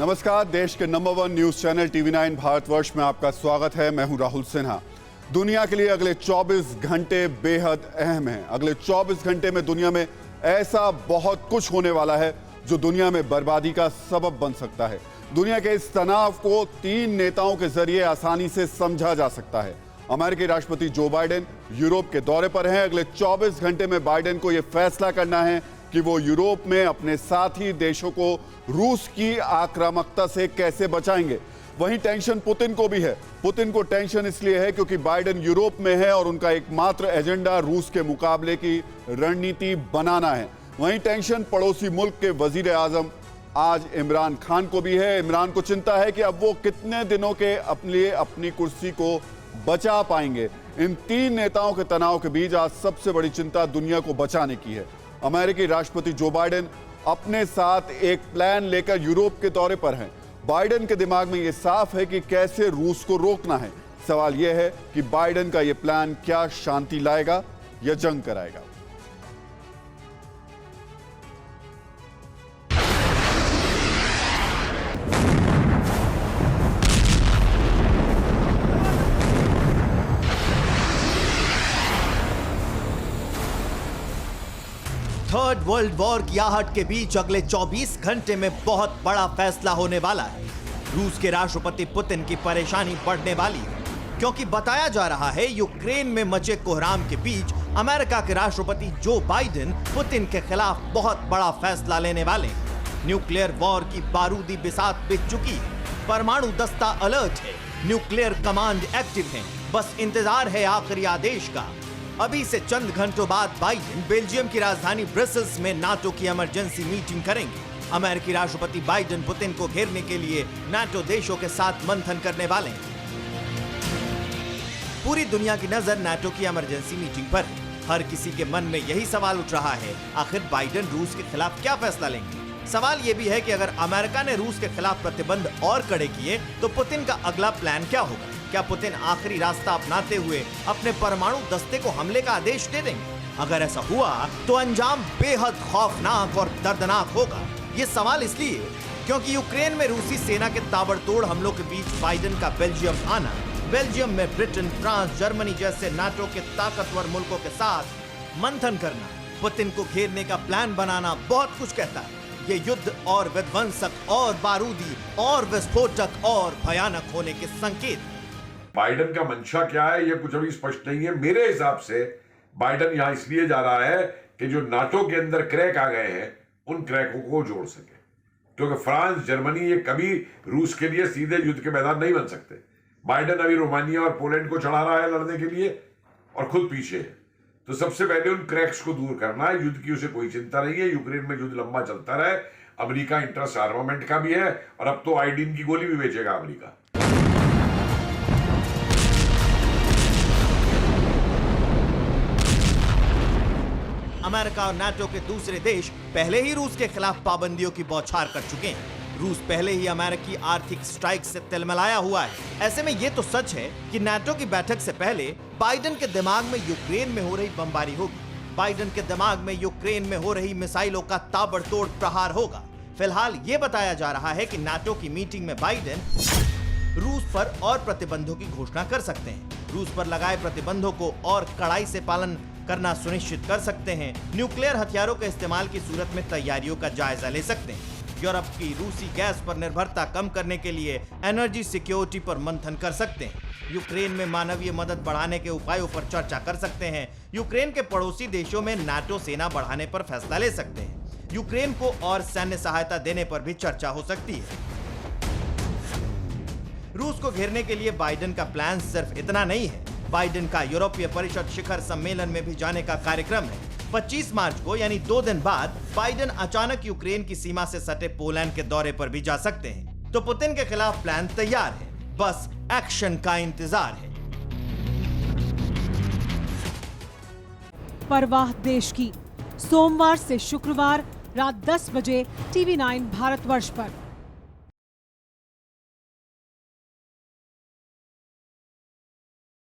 नमस्कार। देश के number 1 news channel TV9 Bharatvarsh में आपका स्वागत है। मैं हूं राहुल सिन्हा। दुनिया के लिए अगले 24 घंटे बेहद अहम हैं। अगले 24 घंटे में दुनिया में ऐसा बहुत कुछ होने वाला है जो दुनिया में बर्बादी का सबब बन सकता है। दुनिया के इस तनाव को 3 नेताओं के जरिए आसानी से समझा जा सकता है। अमेरिकी राष्ट्रपति जो बाइडेन यूरोप के दौरे पर हैं। अगले 24 घंटे में बाइडेन को यह फैसला करना है कि वो यूरोप में अपने साथी देशों को रूस की आक्रामकता से कैसे बचाएंगे। वहीं टेंशन पुतिन को भी है। पुतिन को टेंशन इसलिए है क्योंकि बाइडेन यूरोप में है और उनका एकमात्र एजेंडा रूस के मुकाबले की रणनीति बनाना है। वहीं टेंशन पड़ोसी मुल्क के वजीर आजम आज इमरान खान को भी है। इमरान को चिंता है कि अब वो कितने दिनों के लिए अपनी कुर्सी को बचा पाएंगे। इन 3 नेताओं के तनाव के बीच आज सबसे बड़ी चिंता दुनिया को बचाने की है। अमेरिकी राष्ट्रपति जो बाइडेन अपने साथ एक प्लान लेकर यूरोप के दौरे पर हैं। बाइडेन के दिमाग में यह साफ है कि कैसे रूस को रोकना है। सवाल यह है कि बाइडेन का यह प्लान क्या शांति लाएगा या जंग कराएगा। थर्ड वर्ल्ड वॉर की आहट के बीच अगले 24 घंटे में बहुत बड़ा फैसला होने वाला है। रूस के राष्ट्रपति पुतिन की परेशानी बढ़ने वाली है क्योंकि बताया जा रहा है यूक्रेन में मचे कोहराम के बीच अमेरिका के राष्ट्रपति जो बाइडेन पुतिन के खिलाफ बहुत बड़ा फैसला लेने वाले हैं। न्यूक्लियर वॉर की बारूदी बिसात बिछ चुकी है। परमाणु दस्ता अलर्ट है। न्यूक्लियर कमांड एक्टिव है। बस इंतजार है आखिरी आदेश का। अभी से चंद घंटों बाद बाइडेन बेल्जियम की राजधानी ब्रसेल्स में नाटो की इमरजेंसी मीटिंग करेंगे। अमेरिकी राष्ट्रपति बाइडेन पुतिन को घेरने के लिए नाटो देशों के साथ मंथन करने वाले हैं। पूरी दुनिया की नजर नाटो की इमरजेंसी मीटिंग पर है। हर किसी के मन में यही सवाल उठ रहा है, आखिर बाइडेन रूस के खिलाफ क्या फैसला लेंगे। सवाल यह भी है कि अगर अमेरिका ने रूस के खिलाफ प्रतिबंध और कड़े किए तो पुतिन का अगला प्लान क्या होगा। क्या पुतिन आखिरी रास्ता अपनाते हुए अपने परमाणु दस्ते को हमले का आदेश दे देंगे। अगर ऐसा हुआ तो अंजाम बेहद खौफनाक और दर्दनाक होगा। ये सवाल इसलिए क्योंकि यूक्रेन में रूसी सेना के ताबड़तोड़ हमलों के बीच बाइडेन का बेल्जियम आना, बेल्जियम में ब्रिटेन, फ्रांस, जर्मनी जैसे नाटो के ताकतवर मुल्कों के साथ मंथन करना, पुतिन को घेरने का प्लान बनाना बहुत कुछ कहता है। ये युद्ध और विध्वंसक और बारूदी और विस्फोटक और भयानक होने के संकेत। बाइडेन का मंशा क्या है यह कुछ अभी स्पष्ट नहीं है। मेरे हिसाब से बाइडेन यहां इसलिए जा रहा है कि जो नाटो के अंदर क्रैक आ गए हैं उन क्रैकों को जोड़ सके, क्योंकि फ्रांस, जर्मनी ये कभी रूस के लिए सीधे युद्ध के मैदान नहीं बन सकते। बाइडेन अभी रोमानिया और पोलैंड को चढ़ा रहा है लड़ने के लिए और खुद पीछे है। तो सबसे पहले उन क्रैक्स को दूर करना है। युद्ध की उसे कोई चिंता नहीं है। यूक्रेन में युद्ध लंबा चलता रहे। अमेरिका इंटरेस्ट आर्मामेंट का भी है और अब तो आयोडीन की गोली भी बेचेगा अमेरिका। अमेरिका और नाटो के दूसरे देश पहले ही रूस के खिलाफ पाबंदियों की बौछार कर चुके हैं। रूस पहले ही अमेरिकी आर्थिक स्ट्राइक से तिलमिलाया हुआ है। ऐसे में यह तो सच है कि नाटो की बैठक से पहले बाइडेन के दिमाग में यूक्रेन में हो रही बमबारी होगी। बाइडेन के दिमाग में यूक्रेन में हो रही मिसाइलों का ताबड़तोड़ प्रहार होगा। फिलहाल यह बताया जा रहा है कि नाटो की मीटिंग में बाइडेन रूस पर और प्रतिबंधों की घोषणा कर सकते हैं। रूस पर लगाए प्रतिबंधों को और कड़ाई से पालन करना सुनिश्चित कर सकते हैं। न्यूक्लियर हथियारों के इस्तेमाल की सूरत में तैयारियों का जायजा ले सकते हैं। यूरोप की रूसी गैस पर निर्भरता कम करने के लिए एनर्जी सिक्योरिटी पर मंथन कर सकते हैं। यूक्रेन में मानवीय मदद बढ़ाने के उपायों पर चर्चा कर सकते हैं। यूक्रेन के पड़ोसी देशों में नाटो सेना बढ़ाने पर फैसला ले सकते हैं। यूक्रेन को और सैन्य सहायता देने पर भी चर्चा हो सकती है। रूस को घेरने के लिए बाइडेन का प्लान सिर्फ इतना नहीं है। बाइडेन का यूरोपीय परिषद शिखर सम्मेलन में भी जाने का कार्यक्रम है। 25 मार्च को यानी 2 दिन बाद बाइडेन अचानक यूक्रेन की सीमा से सटे पोलैंड के दौरे पर भी जा सकते हैं। तो पुतिन के खिलाफ प्लान तैयार है, बस एक्शन का इंतजार है। परवाह देश की, सोमवार से शुक्रवार रात 10 बजे TV9 भारतवर्ष पर।